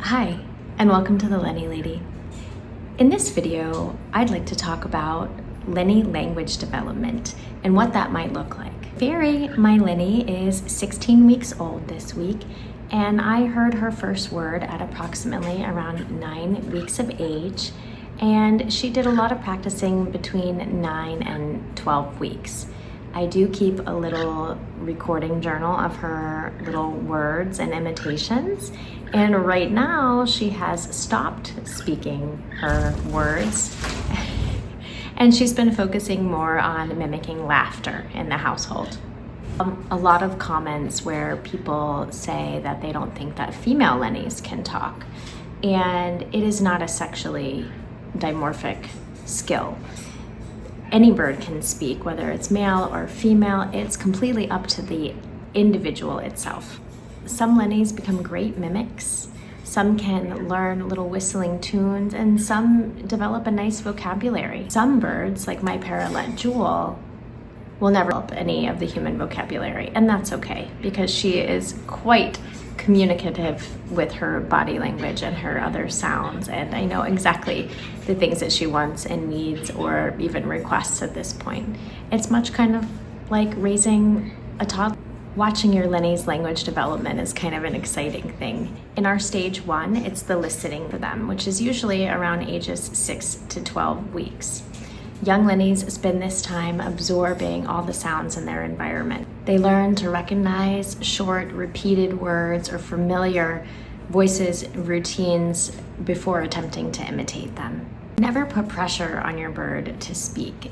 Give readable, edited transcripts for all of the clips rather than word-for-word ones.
Hi, and welcome to the Linnie Lady. In this video, I'd like to talk about Linnie Language Development and what that might look like. Fairy, my Linnie, is 16 weeks old this week, and I heard her first word at approximately around 9 weeks of age, and she did a lot of practicing between 9 and 12 weeks. I do keep a little recording journal of her little words and imitations, and right now she has stopped speaking her words and she's been focusing more on mimicking laughter in the household. A lot of comments where people say that they don't think that female Linnies can talk, and it is not a sexually dimorphic skill. Any bird can speak, whether it's male or female. It's completely up to the individual itself. Some Linnies become great mimics. Some can learn little whistling tunes, and some develop a nice vocabulary. Some birds, like my parrotlet Jewel, will never develop any of the human vocabulary, and that's okay because she is quite communicative with her body language and her other sounds, and I know exactly the things that she wants and needs or even requests at this point. It's much kind of like raising a toddler. Watching your Linnie's language development is kind of an exciting thing. In our stage 1, it's the listening for them, which is usually around ages 6 to 12 weeks. Young Linnies spend this time absorbing all the sounds in their environment. They learn to recognize short, repeated words or familiar voices, routines before attempting to imitate them. Never put pressure on your bird to speak.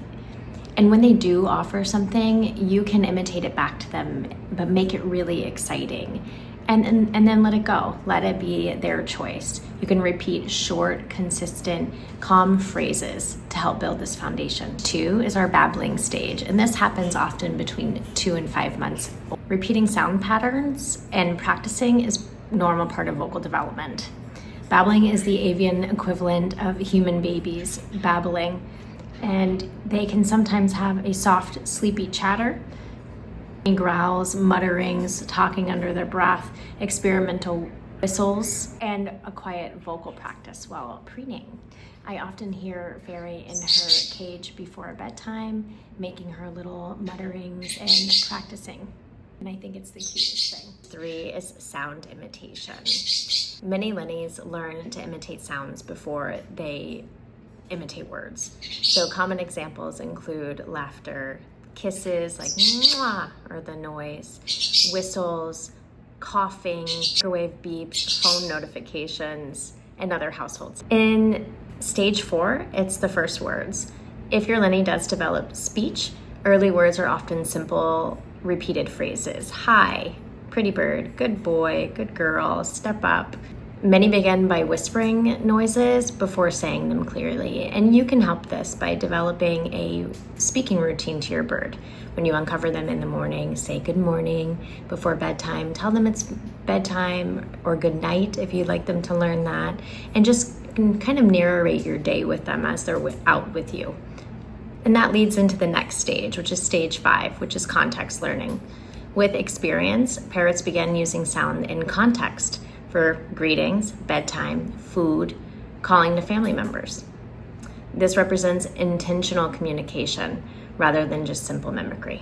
And when they do offer something, you can imitate it back to them, but make it really exciting. And then let it go. Let it be their choice. You can repeat short, consistent, calm phrases to help build this foundation. 2 is our babbling stage, and this happens often between 2 and 5 months. Repeating sound patterns and practicing is a normal part of vocal development. Babbling is the avian equivalent of human babies babbling, and they can sometimes have a soft, sleepy chatter, growls, mutterings, talking under their breath, experimental whistles, and a quiet vocal practice while preening. I often hear Fairy in her cage before bedtime, making her little mutterings and practicing. And I think it's the cutest thing. 3 is sound imitation. Many Linnies learn to imitate sounds before they imitate words. So common examples include laughter, kisses like mwah, or the noise, whistles, coughing, microwave beeps, phone notifications, and other households. In stage 4, it's the first words. If your Linnie does develop speech, early words are often simple, repeated phrases. Hi, pretty bird, good boy, good girl, step up. Many begin by whispering noises before saying them clearly, and you can help this by developing a speaking routine to your bird. When you uncover them in the morning, say good morning. Before bedtime, tell them it's bedtime, or good night if you'd like them to learn that, and just kind of narrate your day with them as they're out with you. And that leads into the next stage, which is stage 5, which is context learning. With experience, parrots begin using sound in context for greetings, bedtime, food, calling to family members. This represents intentional communication rather than just simple mimicry.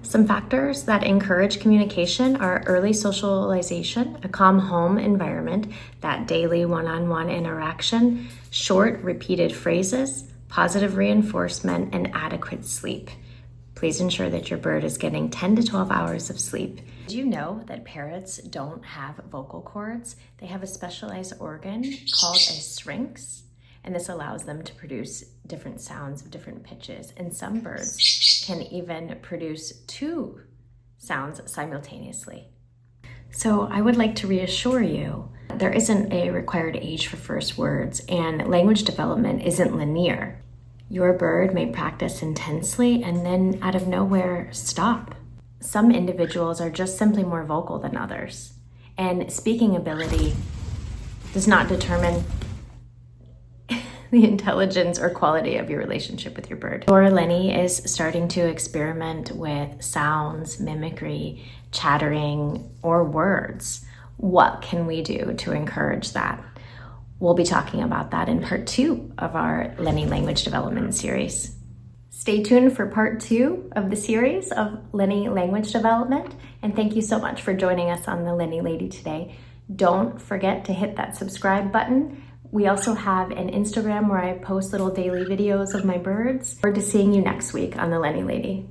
Some factors that encourage communication are early socialization, a calm home environment, that daily one-on-one interaction, short repeated phrases, positive reinforcement, and adequate sleep. Please ensure that your bird is getting 10 to 12 hours of sleep. Did you know that parrots don't have vocal cords? They have a specialized organ called a syrinx, and this allows them to produce different sounds of different pitches. And some birds can even produce 2 sounds simultaneously. So I would like to reassure you, there isn't a required age for first words, and language development isn't linear. Your bird may practice intensely and then out of nowhere stop. Some individuals are just simply more vocal than others, and speaking ability does not determine the intelligence or quality of your relationship with your bird. Your Linnie is starting to experiment with sounds, mimicry, chattering, or words. What can we do to encourage that? We'll be talking about that in part 2 of our Linnie Language Development series. Stay tuned for part 2 of the series of Linnie Language Development, and thank you so much for joining us on the Linnie Lady today. Don't forget to hit that subscribe button. We also have an Instagram where I post little daily videos of my birds. Forward to seeing you next week on the Linnie Lady.